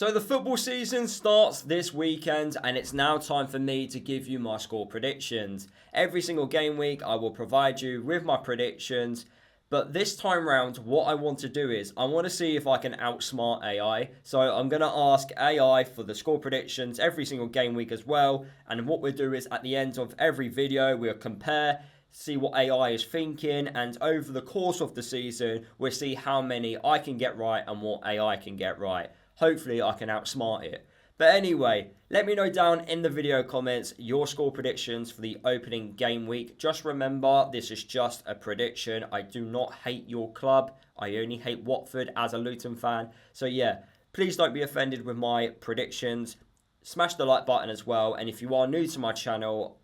So the football season starts this weekend and it's now time for me to give you my score predictions. Every single game week I will provide you with my predictions, but this time round what I want to do is I want to see if I can outsmart AI. So I'm going to ask AI for the score predictions every single game week as well, and what we'll do is at the end of every video we'll compare, see what AI is thinking, and over the course of the season we'll see how many I can get right and what AI can get right. Hopefully I can outsmart it. But anyway, let me know down in the video comments your score predictions for the opening game week. Just remember, this is just a prediction. I do not hate your club. I only hate Watford as a Luton fan. So yeah, please don't be offended with my predictions. Smash the like button as well. And if you are new to my channel,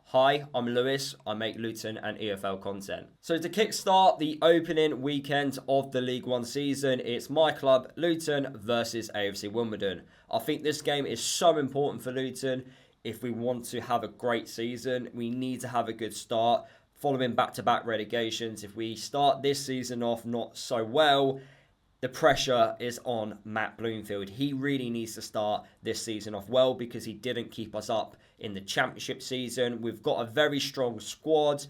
hi, I'm Lewis. I make Luton and EFL content. So to kickstart the opening weekend of the League One season, it's my club, Luton, versus AFC Wimbledon. I think this game is so important for Luton. If we want to have a great season, we need to have a good start. Following back-to-back relegations, if we start this season off not so well, the pressure is on Matt Bloomfield. He really needs to start this season off well because he didn't keep us up in the championship season. We've got a very strong squad.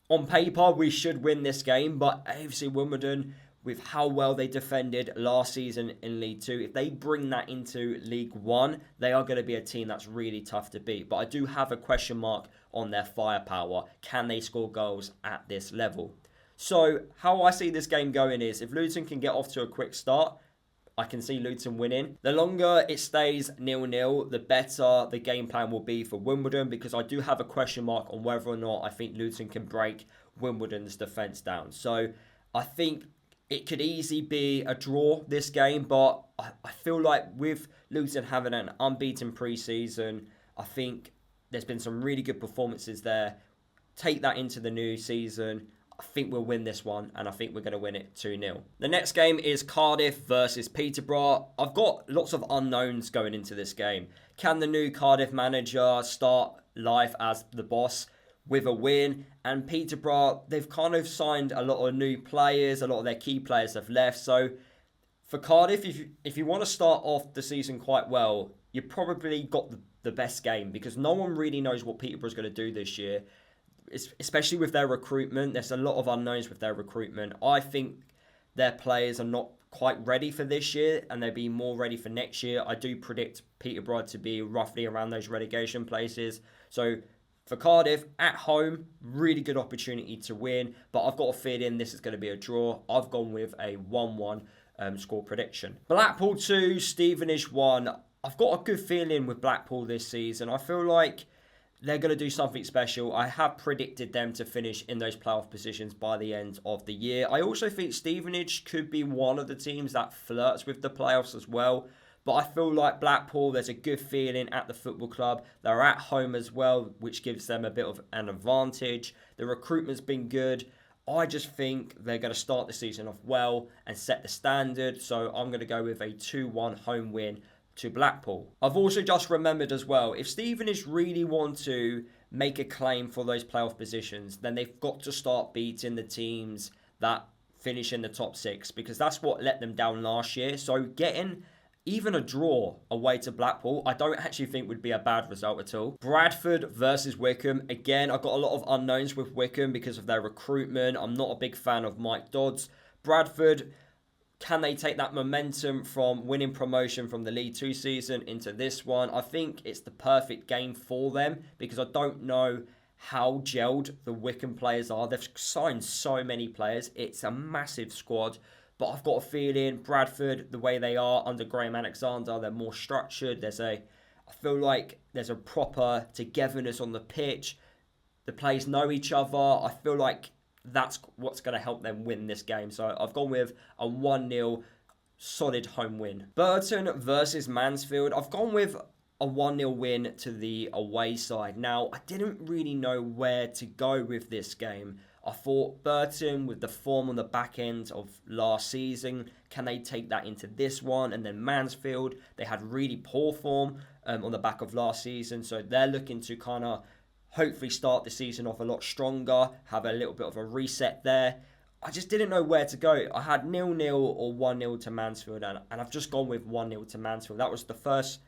On paper, we should win this game, but AFC Wimbledon, with how well they defended last season in League 2, if they bring that into League 1, they are going to be a team that's really tough to beat. But I do have a question mark on their firepower. Can they score goals at this level? So how I see this game going is if Luton can get off to a quick start, I can see Luton winning. The longer it stays 0-0, the better the game plan will be for Wimbledon, because I do have a question mark on whether or not I think Luton can break Wimbledon's defence down. So I think it could easily be a draw this game, but I feel like with Luton having an unbeaten pre-season, I think there's been some really good performances there. Take that into the new season. I think we'll win this one, and I think we're going to win it 2-0. The next game is Cardiff versus Peterborough. I've got lots of unknowns going into this game. Can the new Cardiff manager start life as the boss with a win? And Peterborough, they've kind of signed a lot of new players. A lot of their key players have left. So for Cardiff, if you want to start off the season quite well, you probably got the best game, because no one really knows what Peterborough's going to do this year. Especially with their recruitment, there's a lot of unknowns with their recruitment. I think their players are not quite ready for this year, and they'll be more ready for next year. I do predict Peterborough to be roughly around those relegation places. So for Cardiff, at home, really good opportunity to win, but I've got a feeling this is going to be a draw. I've gone with a 1-1 score prediction. Blackpool 2, Stevenage 1. I've got a good feeling with Blackpool this season. I feel like they're going to do something special. I have predicted them to finish in those playoff positions by the end of the year. I also think Stevenage could be one of the teams that flirts with the playoffs as well. But I feel like Blackpool, there's a good feeling at the football club. They're at home as well, which gives them a bit of an advantage. The recruitment's been good. I just think they're going to start the season off well and set the standard. So I'm going to go with a 2-1 home win to Blackpool. I've also just remembered as well, if Stevenage really want to make a claim for those playoff positions, then they've got to start beating the teams that finish in the top 6, because that's what let them down last year. So getting even a draw away to Blackpool, I don't actually think would be a bad result at all. Bradford versus Wycombe. Again, I've got a lot of unknowns with Wycombe because of their recruitment. I'm not a big fan of Mike Dodds. Bradford, can they take that momentum from winning promotion from the League 2 season into this one? I think it's the perfect game for them, because I don't know how gelled the Wycombe players are. They've signed so many players. It's a massive squad. But I've got a feeling Bradford, the way they are under Graham Alexander, they're more structured. I feel like there's a proper togetherness on the pitch. The players know each other. I feel like that's what's going to help them win this game. So I've gone with a 1-0 solid home win. Burton versus Mansfield. I've gone with a 1-0 win to the away side. Now, I didn't really know where to go with this game. I thought Burton, with the form on the back end of last season, can they take that into this one? And then Mansfield, they had really poor form on the back of last season. So they're looking to kind of hopefully start the season off a lot stronger, have a little bit of a reset there. I just didn't know where to go. I had 0-0 or 1-0 to Mansfield, and I've just gone with 1-0 to Mansfield. That was the first,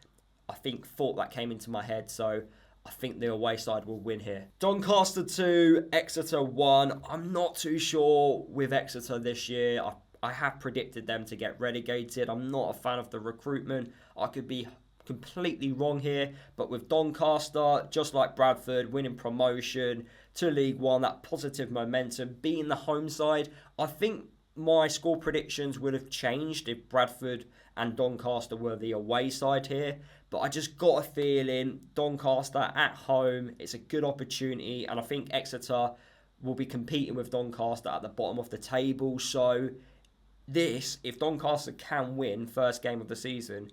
I think, thought that came into my head, so I think the away side will win here. Doncaster 2, Exeter 1. I'm not too sure with Exeter this year. I have predicted them to get relegated. I'm not a fan of the recruitment. I could be completely wrong here, but with Doncaster, just like Bradford, winning promotion to League One, that positive momentum, being the home side, I think my score predictions would have changed if Bradford and Doncaster were the away side here, but I just got a feeling Doncaster at home, it's a good opportunity, and I think Exeter will be competing with Doncaster at the bottom of the table, so this, if Doncaster can win first game of the season,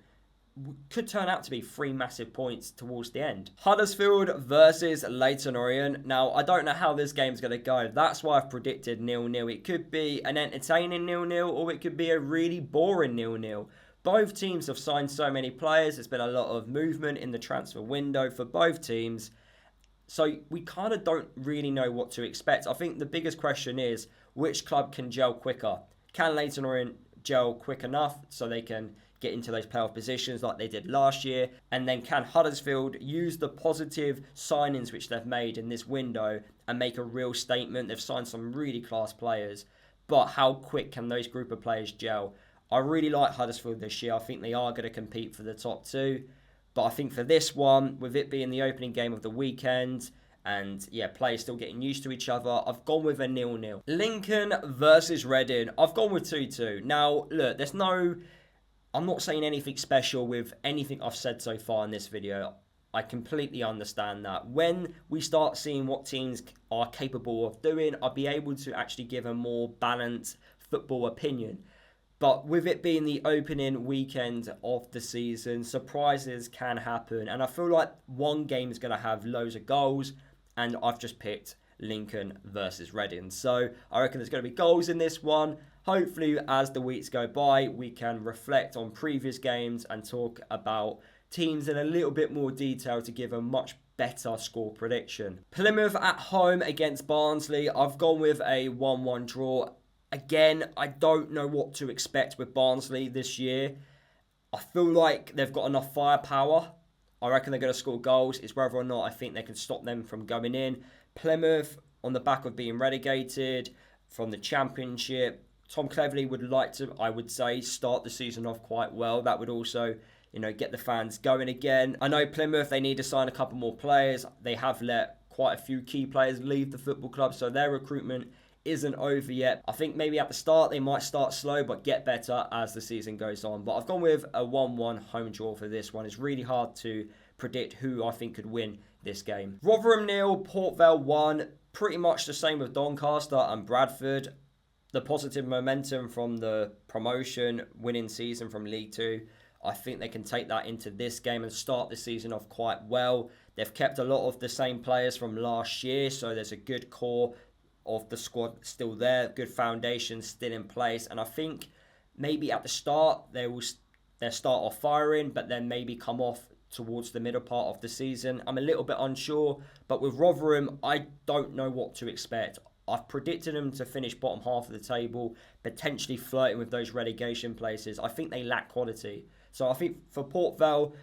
could turn out to be 3 massive points towards the end. Huddersfield versus Leighton Orient. Now, I don't know how this game's going to go. That's why I've predicted 0-0. It could be an entertaining 0-0 or it could be a really boring 0-0. Both teams have signed so many players. There's been a lot of movement in the transfer window for both teams. So we kind of don't really know what to expect. I think the biggest question is, which club can gel quicker? Can Leighton Orient gel quick enough so they can get into those playoff positions like they did last year? And then can Huddersfield use the positive signings which they've made in this window and make a real statement? They've signed some really class players, but how quick can those group of players gel? I really like Huddersfield this year. I think they are going to compete for the top 2. But I think for this one, with it being the opening game of the weekend, and yeah, players still getting used to each other, I've gone with a 0-0. Lincoln versus Reading. I've gone with 2-2. Now, look, I'm not saying anything special with anything I've said so far in this video. I completely understand that. When we start seeing what teams are capable of doing, I'll be able to actually give a more balanced football opinion. But with it being the opening weekend of the season, surprises can happen. And I feel like one game is going to have loads of goals. And I've just picked Lincoln versus Reading. So I reckon there's going to be goals in this one. Hopefully, as the weeks go by, we can reflect on previous games and talk about teams in a little bit more detail to give a much better score prediction. Plymouth at home against Barnsley. I've gone with a 1-1 draw. Again, I don't know what to expect with Barnsley this year. I feel like they've got enough firepower. I reckon they're going to score goals. It's whether or not I think they can stop them from going in. Plymouth, on the back of being relegated from the Championship, Tom Cleverley would like to, I would say, start the season off quite well. That would also, get the fans going again. I know Plymouth, they need to sign a couple more players. They have let quite a few key players leave the football club, so their recruitment isn't over yet. I think maybe at the start they might start slow but get better as the season goes on. But I've gone with a 1-1 home draw for this one. It's really hard to predict who I think could win this game. Rotherham 0, Port Vale 1. Pretty much the same with Doncaster and Bradford. The positive momentum from the promotion winning season from League 2, I think they can take that into this game and start the season off quite well. They've kept a lot of the same players from last year, so there's a good core of the squad still there, good foundation still in place, and I think maybe at the start they'll start off firing, but then maybe come off towards the middle part of the season. I'm a little bit unsure, but with Rotherham, I don't know what to expect. I've predicted them to finish bottom half of the table, potentially flirting with those relegation places. I think they lack quality. So I think for Port Vale,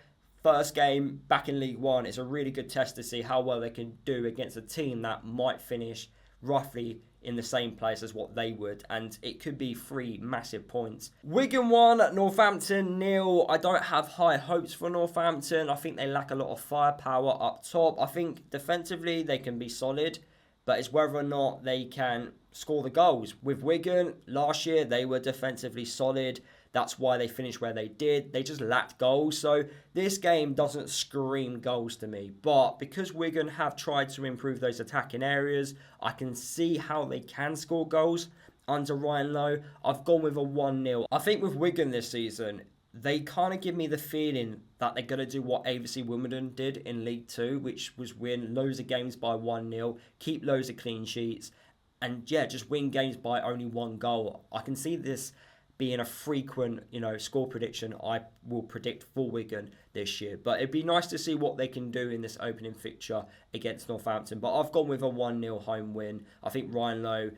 first game back in League One, it's a really good test to see how well they can do against a team that might finish roughly in the same place as what they would, and it could be 3 massive points. Wigan 1, Northampton 0. I don't have high hopes for Northampton. I think they lack a lot of firepower up top. I think defensively they can be solid, but it's whether or not they can score the goals. With Wigan, last year they were defensively solid. That's why they finished where they did. They just lacked goals. So this game doesn't scream goals to me. But because Wigan have tried to improve those attacking areas, I can see how they can score goals under Ryan Lowe. I've gone with a 1-0. I think with Wigan this season, they kind of give me the feeling that they're going to do what AFC Wimbledon did in League 2, which was win loads of games by 1-0, keep loads of clean sheets, and yeah, just win games by only 1 goal. I can see this being a frequent, score prediction I will predict for Wigan this year. But it'd be nice to see what they can do in this opening fixture against Northampton. But I've gone with a 1-0 home win. I think Ryan Lowe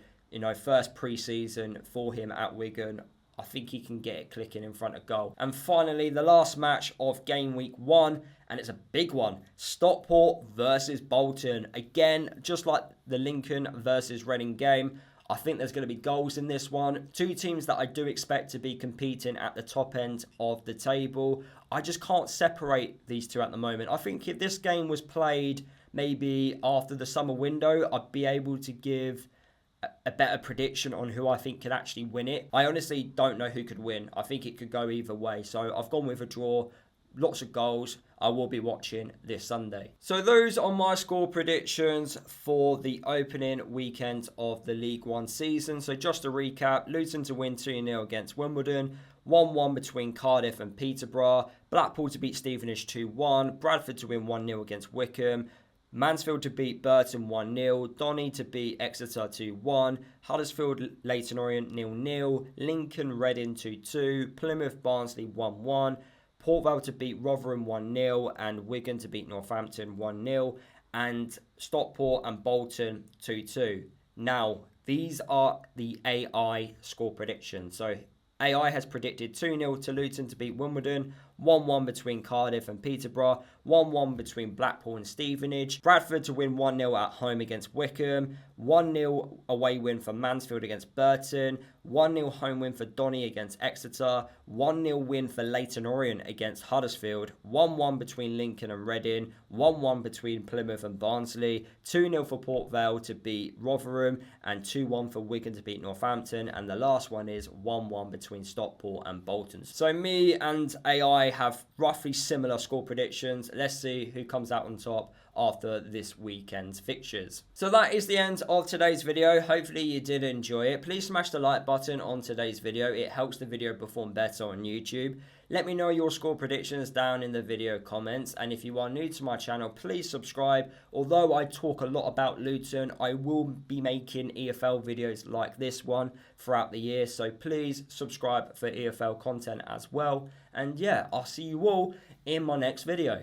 first pre-season for him at Wigan. I think he can get it clicking in front of goal. And finally, the last match of game week 1, and it's a big one. Stockport versus Bolton. Again, just like the Lincoln versus Reading game, I think there's going to be goals in this one. Two teams that I do expect to be competing at the top end of the table. I just can't separate these two at the moment. I think if this game was played maybe after the summer window, I'd be able to give a better prediction on who I think could actually win it. I honestly don't know who could win. I think it could go either way. So I've gone with a draw. Lots of goals. I will be watching this Sunday. So those are my score predictions for the opening weekend of the League One season. So just to recap, Luton to win 2-0 against Wimbledon, 1-1 between Cardiff and Peterborough, Blackpool to beat Stevenage 2-1, Bradford to win 1-0 against Wycombe, Mansfield to beat Burton 1-0, Donny to beat Exeter 2-1, Huddersfield Leighton Orient 0-0, Lincoln Reading 2-2, Plymouth Barnsley 1-1, Vale to beat Rotherham 1-0, and Wigan to beat Northampton 1-0, and Stockport and Bolton 2-2. Now, these are the AI score predictions. So AI has predicted 2-0 to Luton to beat Wimbledon, 1-1 between Cardiff and Peterborough, 1-1 between Blackpool and Stevenage, Bradford to win 1-0 at home against Wycombe, 1-0 away win for Mansfield against Burton, 1-0 home win for Donny against Exeter, 1-0 win for Leighton Orient against Huddersfield, 1-1 between Lincoln and Reading, 1-1 between Plymouth and Barnsley, 2-0 for Vale to beat Rotherham, and 2-1 for Wigan to beat Northampton, and the last one is 1-1 between Stockport and Bolton. So me and AI have roughly similar score predictions. Let's see who comes out on top after this weekend's fixtures. So that is the end of today's video. Hopefully you did enjoy it. Please smash the like button on today's video. It helps the video perform better on YouTube. Let me know your score predictions down in the video comments, and if you are new to my channel, please subscribe. Although I talk a lot about Luton, I will be making EFL videos like this one throughout the year, so please subscribe for EFL content as well. And yeah, I'll see you all in my next video.